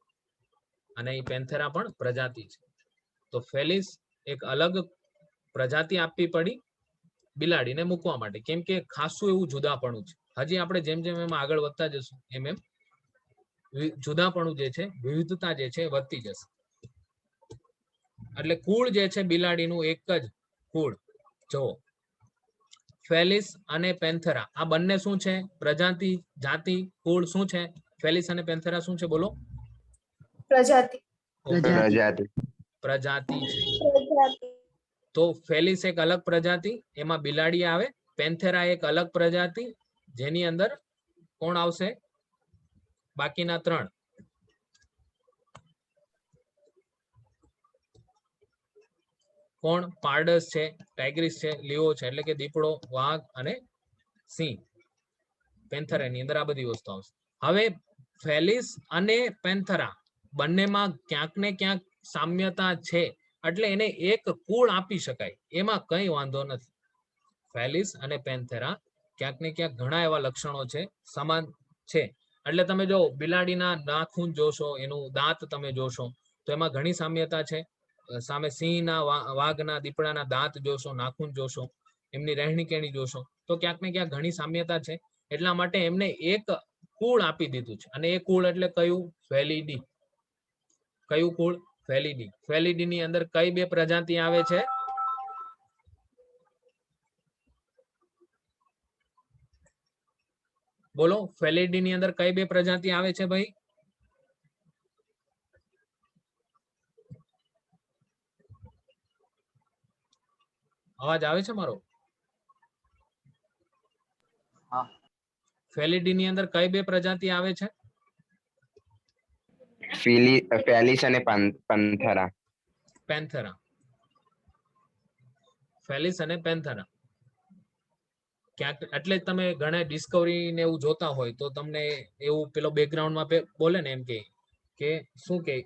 અને એ પેન્થેરા પણ પ્રજાતિ છે. તો ફેલિસ એક અલગ પ્રજાતિ આપવી પડી બિલાડીને મૂકવા માટે, કેમ કે ખાસું એવું જુદાપણું છે. હજી આપણે જેમ જેમ એમાં આગળ વધતા જશું એમ એમ જુદાપણું જે છે, વિવિધતા જે છે વધતી જશે. એટલે કુળ જે છે બિલાડીનું એક જ કુળ. જો ફેલિસ અને પેન્થેરા આ બંને શું છે? પ્રજાતિ, જાતિ, કુળ શું છે? ફેલિસ અને પેન્થેરા શું છે? બોલો. પ્રજાતિ. પ્રજાતિ. પ્રજાતિ છે. પ્રજાતિ. તો ફેલિસ એક અલગ પ્રજાતિ, એમાં બિલાડી આવે. પેન્થેરા એક અલગ પ્રજાતિ, જેની અંદર કોણ આવશે? બાકીના 3. કોણ? પારડસ છે, ટાઇગ્રીસ છે, લીઓ છે, એટલે કે દીપડો, વાઘ અને સિંહ. પેન્થેરાની અંદર આ બધી વસ્તુ આવશે. હવે ફેલિસ અને પેન્થેરા બંનેમાં ક્યાંક ને ક્યાંક સામ્યતા છે, એટલે એને એક કુળ આપી શકાય, એમાં કઈ વાંધો નથી. ફેલિસ અને પેન્થેરા ક્યાંક ને ક્યાંક ઘણા એવા લક્ષણો છે, સમાન છે. એટલે તમે જો બિલાડીના નાખૂન જોશો, એનું દાંત તમે જોશો, તો એમાં ઘણી સામ્યતા છે. સામે સિંહના, વાઘના, દીપડાના દાંત જોશો, નાખૂન જોશો, એમની રહેણી કેણી જોશો, તો ક્યાંક ને ક્યાંક ઘણી સામ્યતા છે. એટલા માટે એમને એક કુળ આપી દીધું છે. અને એ કુળ એટલે કયું? ફેલિડી. કયું કુળ? ફેલિડી. ફેલિડી ની અંદર કઈ 2 પ્રજાતિ આવે છે? બોલો, ફેલિડી ની અંદર કઈ 2 પ્રજાતિ આવે છે ભાઈ? અવાજ આવે છે મારો? ફેલિડી ની અંદર કઈ 2 પ્રજાતિ આવે છે? ફેલિસ અને પેન્થેરા. પેન્થેરા. ફેલિસ અને પેન્થેરા. ક્યાંક એટલે જ તમે ઘણા ડિસ્કવરી ને એવું જોતા હોય તો તમને એવું પેલો બેકગ્રાઉન્ડમાં બોલે ને એમ કે શું કે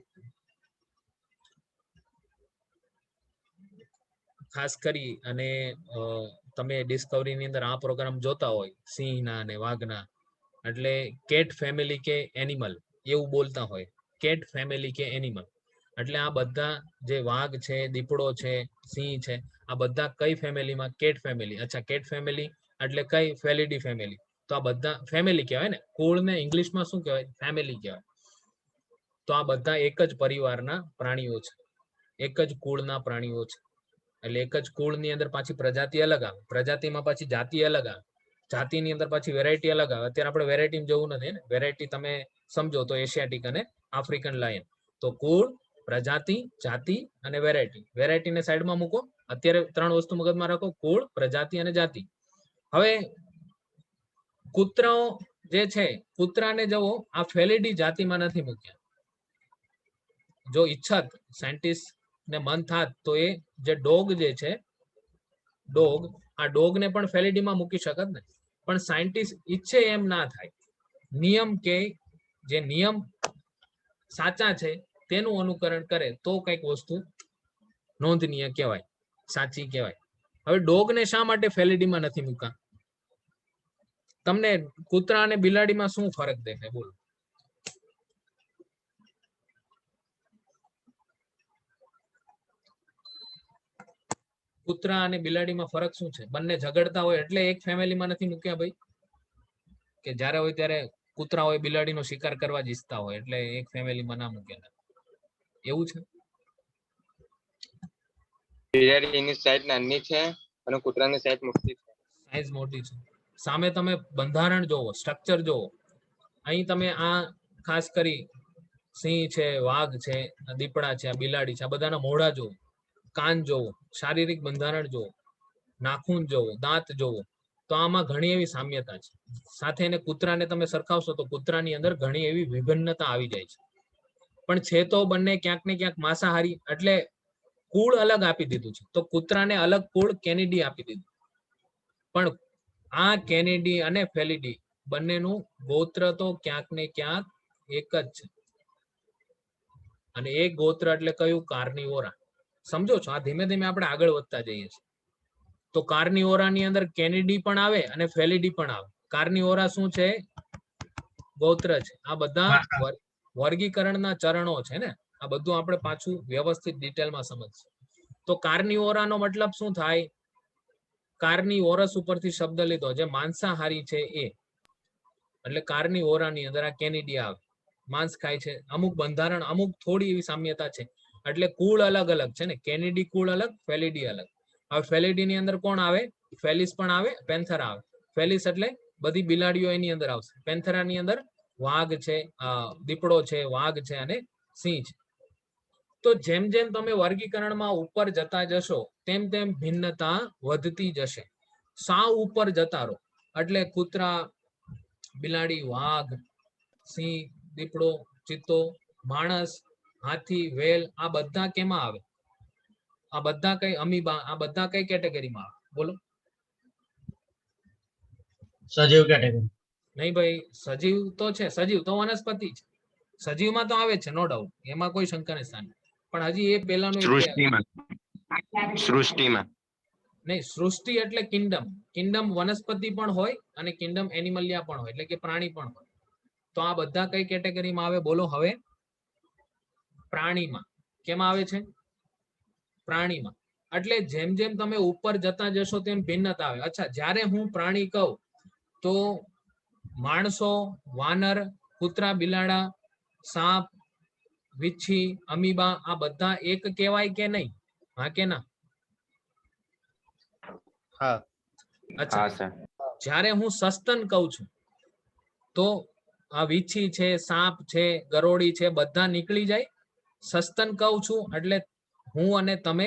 ખાસ કરી અને તમે ડિસ્કવરી ની અંદર આ પ્રોગ્રામ જોતા હોય સિંહના અને વાઘના, એટલે કેટ ફેમિલી કે એનિમલ એવું બોલતા હોય. કેટ ફેમિલી કે એનિમલ. એટલે આ બધા જે વાઘ છે, દીપડો છે, સિંહ છે, આ બધા કઈ ફેમિલીમાં? Cat family. અચ્છા, કેટ ફેમિલી એટલે કઈ? ફેલિડી ફેમિલી. તો આ બધા ફેમિલી કહેવાય ને. કુળને ઇંગ્લિશમાં શું કહેવાય? ફેમિલી કહેવાય. તો આ બધા એક જ પરિવારના પ્રાણીઓ છે, એક જ કુળના પ્રાણીઓ છે. એટલે એક જ કુળની અંદર પાછી પ્રજાતિ અલગ આવે, પ્રજાતિમાં પાછી જાતિ અલગ આવે, જાતિની અંદર પાછી વેરાયટી અલગ આવે. અત્યારે આપણે વેરાયટી જવું નથી ને. વેરાયટી તમે સમજો તો એશિયાટિક અને આફ્રિકન લાયન. તો કુળ, પ્રજાતિ, જાતિ અને વેરાયટી. વેરાયટીને સાઈડમાં મૂકો. અત્યારે 3 વસ્તુ મગજમાં રાખો: કુળ, પ્રજાતિ અને જાતિ. હવે કૂતરાઓ જે છે, કૂતરાને જવો આ ફેલિડી જાતિમાં નથી મૂક્યા. જો ઈચ્છત સાયન્ટિસ્ટ ને મન થાત તો એ જે ડોગ જે છે, ડોગ, આ ડોગને પણ ફેલિડીમાં મૂકી શકત ને. પણ સાયન્ટિસ્ટ ઈચ્છે એમ ના થાય. નિયમ કે જે નિયમ સાચા છે તેનું અનુકરણ કરે તો કઈક વસ્તુ નોંધનીય કહેવાય, સાચી કહેવાય. હવે ડોગને શા માટે ફેલિડીમાં નથી મૂકા? તમને કૂતરા અને બિલાડીમાં શું ફરક દેખાય? બોલો. કૂતરા અને બિલાડીમાં ફરક શું છે? બંને ઝઘડતા હોય એટલે એક ફેમિલીમાં નથી મૂક્યા ભાઈ. કે જ્યારે હોય ત્યારે કૂતરા હોય બિલાડીનો શિકાર કરવા જ ઈચ્છતા હોય એટલે એક ફેમિલીમાં ના મૂક્યા, એવું છે? બિલાડીની સાઈઝ નાની છે અને કૂતરાની સાઈઝ મોટી છે. સાઈઝ મોટી છે. સામે તમે બંધારણ જોવો, સ્ટ્રક્ચર જોવો. અહીં તમે આ ખાસ કરી સિંહ છે, વાઘ છે, દીપડા છે, આ બિલાડી છે, આ બધાના મોઢા જોવો, કાન જોવો, શારીરિક બંધારણ જોવો, નાખૂન જોવો, દાંત જોવો, તો આમાં ઘણી એવી સામ્યતા છે. સાથે એને કૂતરાને તમે સરખાવશો તો કૂતરાની અંદર ઘણી એવી વિભિન્નતા આવી જાય છે. પણ છે તો બંને ક્યાંક ને ક્યાંક માંસાહારી, એટલે કુળ અલગ આપી દીધું છે. તો કૂતરાને અલગ કુળ કેનિડી આપી દીધું. પણ આ કેનિડી અને ફેલિડી બંનેનું ગોત્ર તો ક્યાંક ને ક્યાંક એક જ છે. અને એક ગોત્ર એટલે કયું? કાર્નિવોરા. સમજો છો? આ ધીમે ધીમે આપણે આગળ વધતા જઈએ છીએ. તો કાર્નિવોરાની અંદર કેનિડી પણ આવે અને ફેલિડી પણ આવે. કાર્નિવોરા શું છે? ગોત્ર છે. આ બધા વર્ગીકરણના ચરણો છે ને. આ બધું આપણે પાછું વ્યવસ્થિત ડિટેલમાં સમજશું. તો કાર્નિવોરાનો મતલબ શું થાય? કાર્નિવોરસ ઉપરથી શબ્દ લીધો, જે માંસાહારી છે એ. એટલે કાર્નિવોરાની અંદર આ કેનિડી આવે, માંસ ખાય છે. અમુક બંધારણ, અમુક થોડી એવી સામ્યતા છે. એટલે કુળ અલગ અલગ છે ને. કેનિડી કુળ અલગ, ફેલિડી અલગ. હવે ફેલિડી ની અંદર કોણ આવે? ફેલિસ પણ આવે, પેન્થરા આવે. ફેલિસ એટલે બધી બિલાડીઓ એની અંદર આવશે. પેન્થરાની અંદર વાઘ છે, દીપડો છે, વાઘ છે અને સિંહ છે. તો જેમ જેમ તમે વર્ગીકરણમાં ઉપર જતા જશો તેમ તેમ ભિન્નતા વધતી જશે. સાવ ઉપર જતા રહો એટલે કૂતરા, બિલાડી, વાઘ, સિંહ, દીપડો, ચિત્તો, માણસ, હાથી, વેલ, આ બધા કેમાં આવે? આ બધા કઈ અમીબા, આ બધા કઈ કેટેગરીમાં આવે? બોલો. સજીવ કેટેગરી. નહીં ભાઈ, સજીવ તો છે. સજીવ તો વનસ્પતિ છે. સજીવમાં તો આવે છે, નો ડાઉટ, એમાં કોઈ શંકાને સ્થાન નથી. પણ હજી એ પેલાનું સૃષ્ટિમાં નહીં. સૃષ્ટિ એટલે કિંગડમ. કિંગડમ વનસ્પતિ પણ હોય અને કિંગડમ એનિમલિયા પણ હોય, એટલે કે પ્રાણી પણ હોય. તો આ બધા કઈ કેટેગરીમાં આવે? બોલો હવે. પ્રાણીમાં. કેમાં આવે છે? પ્રાણીમાં. એટલે જેમ જેમ તમે ઉપર જતા જશો તેમ ભિન્નતા આવે. અચ્છા, જ્યારે હું પ્રાણી કહું તો માણસો, વાનર, કૂતરા, બિલાડા, સાપ, વીછી, અમીબા, આ બધા એક કહેવાય કે નહીં? હા કે ના? હા. અચ્છા, હા સર. જ્યારે હું સસ્તન કહું છું તો આ વીછી છે, સાપ છે, ગરોળી છે, બધા નીકળી જાય. સસ્તન કહું છું એટલે હું અને તમે,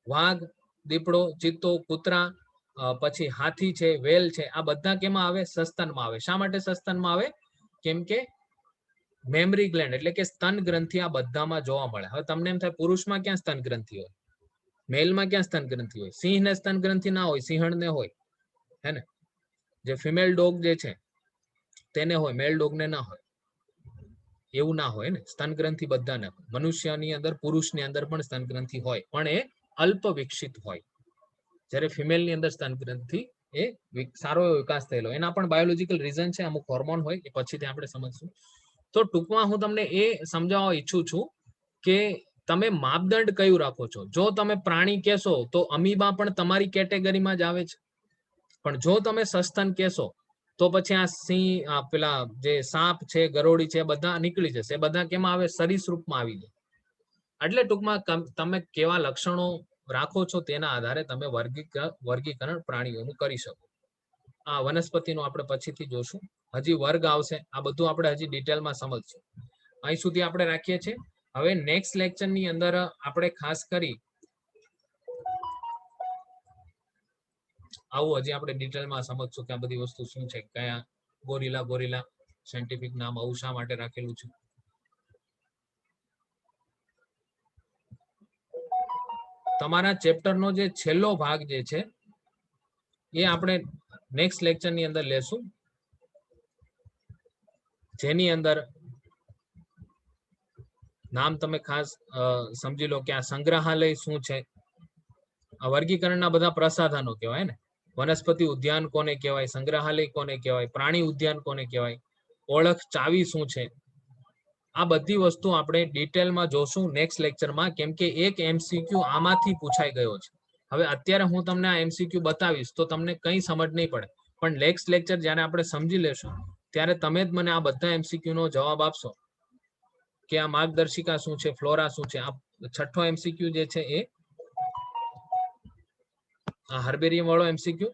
વાઘ, દીપડો, ચિત્તો, કૂતરા, પછી હાથી છે, વેલ છે, આ બધા કેમાં આવે? સસ્તનમાં આવે. શા માટે સસ્તનમાં આવે? કેમ કે મેમરી ગ્લેન્ડ એટલે કે સ્તન ગ્રંથિ આ બધામાં જોવા મળે. હવે તમને એમ થાય પુરુષમાં ક્યાં સ્તન ગ્રંથિ હોય, મેલમાં ક્યાં સ્તન ગ્રંથિ હોય? સિંહને સ્તન ગ્રંથિ ના હોય, સિંહણને હોય, હે ને? જે ફિમેલ ડોગ જે છે તેને હોય, મેલ ડોગને ના હોય. એવું ના હોય ને. સ્તન ગ્રંથિ બધાને. મનુષ્યની અંદર, પુરુષની અંદર પણ સ્તન ગ્રંથિ હોય, પણ એ અલ્પ વિકસિત હોય. જ્યારે ફિમેલની અંદર સ્તન ગ્રંથિ એ સારો એવો વિકાસ થયેલો. એના પણ બાયોલોજીકલ રીઝન છે, અમુક હોર્મોન હોય, એ પછીથી આપણે સમજશું. તો ટૂંકમાં હું તમને એ સમજાવવા ઈચ્છું છું કે તમે માપદંડ કયું રાખો છો. જો તમે પ્રાણી કહેશો તો અમીબા પણ તમારી કેટેગરીમાં જ આવે છે. પણ જો તમે સસ્તન કહેશો તો પછી આ સિંહ, પેલા જે સાપ છે, ગરોળી છે, બધા નીકળી જશે. બધા કેમાં આવે? સરીસૃપમાં આવી જાય. એટલે ટૂંકમાં તમે કેવા લક્ષણો રાખો છો તેના આધારે તમે વર્ગીકરણ પ્રાણીઓનું કરી શકો. આ વનસ્પતિનું આપણે પછીથી જોશું. હજી વર્ગ આવશે. આ બધું આપણે હજી ડિટેલમાં સમજશું. અહીં સુધી આપણે રાખીએ છીએ. હવે નેક્સ્ટ લેક્ચરની અંદર આપણે ખાસ કરી આવું હજી આપણે ડિટેલમાં સમજશું કે આ બધી વસ્તુ શું છે, કયા ગોરિલા સાયન્ટિફિક નામ આવું શા માટે રાખેલું છે. તમારા ચેપ્ટરનો જે છેલ્લો ભાગ જે છે એ આપણે નેક્સ્ટ લેક્ચરની અંદર લેશું, જેની અંદર નામ તમે ખાસ સમજી લો કે આ સંગ્રહાલય શું છે. આ વર્ગીકરણના બધા પ્રસાધનો કહેવાય ને. વનસ્પતિ ઉદ્યાન કોને કહેવાય, સંગ્રહાલય કોને કહેવાય, પ્રાણી ઉદ્યાન કોને કહેવાય, ઓળખ ચાવી શું છે, આ બધી વસ્તુ આપણે ડિટેલમાં જોશું નેક્સ્ટ લેક્ચરમાં. કેમ કે એક એમસીક્યુ આમાંથી પૂછાઈ ગયો છે. હવે અત્યારે હું તમને આ એમસીક્યુ બતાવીશ તો તમને કંઈ સમજ નહીં પડે, પણ નેક્સ્ટ લેક્ચર જ્યારે આપણે સમજી લેશું ત્યારે તમે જ મને આ બધા એમસીક્યુ નો જવાબ આપશો કે આ માર્ગદર્શિકા શું છે, ફ્લોરા શું છે. આ છઠ્ઠો એમસીક્યુ જે છે એ આ હર્બેરિયમ વાળો એમસીક્યુ,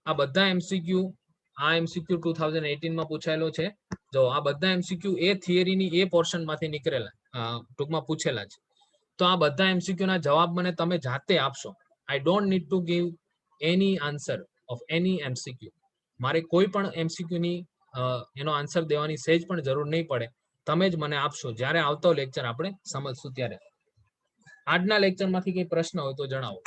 આ બધા એમસીક્યુ, આ એમસીક્યુ 2018 માં પૂછાયેલો છે. જો આ બધા એમસીક્યુ એ થિયરીની એ પોર્શન માંથી નીકળેલા, ટૂંકમાં પૂછેલા છે. તો આ બધા એમસીક્યુ ના જવાબ મને તમે જાતે આપશો. I don't need to give any answer of any MCQ. મારે કોઈ પણ એમસીક્યુ ની એનો આન્સર દેવાની સહેજ પણ જરૂર નહીં પડે. તમે જ મને આપશો. જ્યારે આવતો લેક્ચર આપણે સમજશું ત્યારે. આજના લેક્ચર માંથી કઈ પ્રશ્ન હોય તો જણાવો.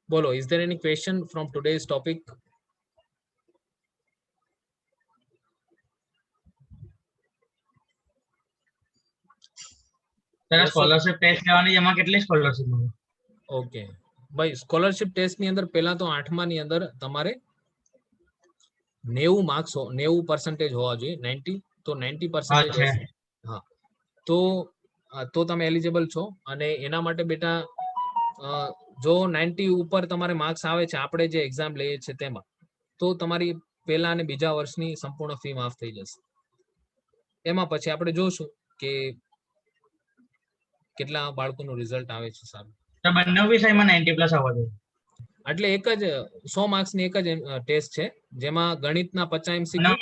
બોલો, is there any question from today's topic? Sir scholarship test લેવાની એમાં કેટલી સ્કોલરશિપ મળે? ઓકે ભાઈ, સ્કોલરશિપ ટેસ્ટ ની અંદર પહેલા તો 8મા ની અંદર તમારે 90 માર્ક્સ 90% હોવા જોઈએ. 90 તો 90% છે. હા, તો તમે એલિજિબલ છો. અને એના માટે બેટા જો 90 ઉપર તમારે માર્ક્સ આવે છે આપણે જે એક્ઝામ લઈએ છીએ તેમાં, તો તમારી પહેલા અને બીજા વર્ષની સંપૂર્ણ ફી માફ થઈ જશે. એમાં પછી આપણે જોશું કે કેટલા બાળકોનું રિઝલ્ટ આવે છે સારું. તો બંને વિષયમાં 90+ આવવા જોઈએ. એટલે એક જ 100 માર્ક્સની એક જ ટેસ્ટ છે, જેમાં ગણિતના 50 એમસીક્યુ,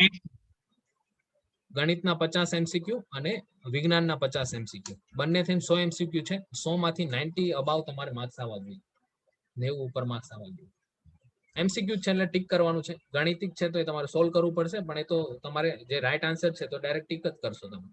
ગણિતના 50 એમસીક્યુ અને વિજ્ઞાનના 50 એમસીક્યુ, બંને થઈને 100 એમસીક્યુ છે. 100 માંથી 90 અબાવ તમારે માર્ક્સ આવવા જોઈએ, 90 ઉપર માર્ક્સ આવવા જોઈએ. એમસીક્યુ છે એટલે ટીક કરવાનું છે. ગણિતિક છે તો એ તમારે સોલ્વ કરવું પડશે, પણ એ તો તમારે જે રાઈટ આન્સર છે તો ડાયરેક્ટ ટીક જ કરશો તમે.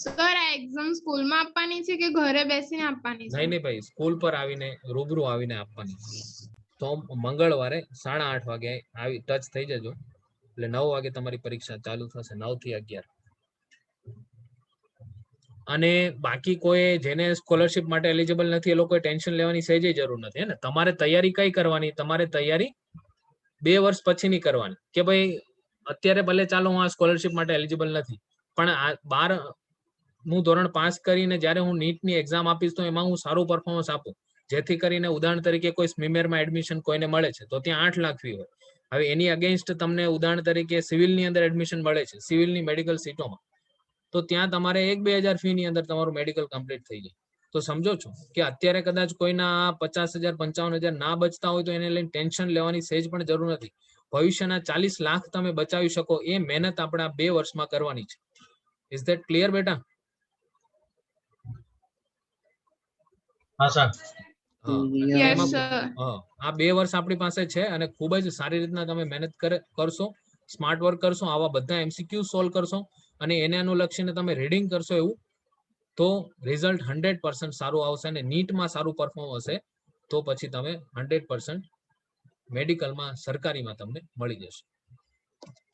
સર આ એક્ઝામ સ્કૂલમાં આપવાની છે કે ઘરે બેસીને આપવાની છે? નહીં ભાઈ, સ્કૂલ પર આવીને રૂબરૂ આવીને આપવાની. તો મંગળવારે 8:30 વાગે આવી ટચ થઈ જજો. એટલે 9 વાગે તમારી પરીક્ષા ચાલુ થશે, 9 થી 11. અને બાકી કોઈ જેને સ્કોલરશિપ માટે એલિજિબલ નથી એ લોકોએ ટેન્શન લેવાની સહેજ જરૂર નથી. હે ને, તમારે તૈયારી કઈ કરવાની? તમારે તૈયારી 2 વર્ષ પછીની કરવાની. કે ભાઈ અત્યારે ભલે ચાલો હું આ સ્કોલરશિપ માટે એલિજિબલ નથી, પણ આ હું ધોરણ 5 કરીને જ્યારે હું નીટની એક્ઝામ આપીશ તો એમાં હું સારું પરફોર્મન્સ આપું, જેથી કરીને ઉદાહરણ તરીકે કોઈ સ્મીમેરમાં એડમિશન કોઈને મળે છે તો ત્યાં 8 લાખ ફી હોય. હવે એની અગેન્સ્ટ તમને ઉદાહરણ તરીકે સિવિલની અંદર એડમિશન મળે છે, સિવિલની મેડિકલ સીટોમાં, તો ત્યાં તમારે 1-2 હજાર ફી ની અંદર તમારું મેડિકલ કમ્પ્લીટ થઈ જાય. તો સમજો છો કે અત્યારે કદાચ કોઈના 50,000 55,000 ના બચતા હોય તો એને લઈને ટેન્શન લેવાની સહેજ પણ જરૂર નથી. ભવિષ્યના 40 લાખ તમે બચાવી શકો એ મહેનત આપણે આ 2 વર્ષમાં કરવાની છે. ઇઝ ધેટ ક્લિયર બેટા? હા સર. Yes sir. આ 2 વર્ષ આપણી પાસે છે અને ખૂબ જ સારી રીતના તમે મહેનત કરશો, સ્માર્ટ વર્ક કરશો, આવા બધા એમસીક્યુ સોલ્વ કરશો અને એને અનુલક્ષીને તમે રીડિંગ કરશો, એવું તો રિઝલ્ટ 100% સારું આવશે. અને નીટમાં સારું પરફોર્મ હશે તો પછી તમે 100% મેડિકલમાં, સરકારીમાં તમને મળી જશે.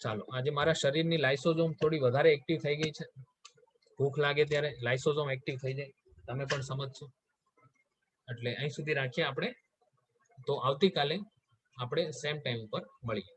ચાલો, આજે મારા શરીરની લાઇસોઝોમ થોડી વધારે એક્ટિવ થઈ ગઈ છે. ભૂખ લાગે ત્યારે લાઇસોઝોમ એક્ટિવ થઈ જાય, તમે પણ સમજશો. એટલે અહીં સુધી રાખીએ આપણે. તો આવતીકાલે આપણે સેમ ટાઈમ ઉપર મળીએ.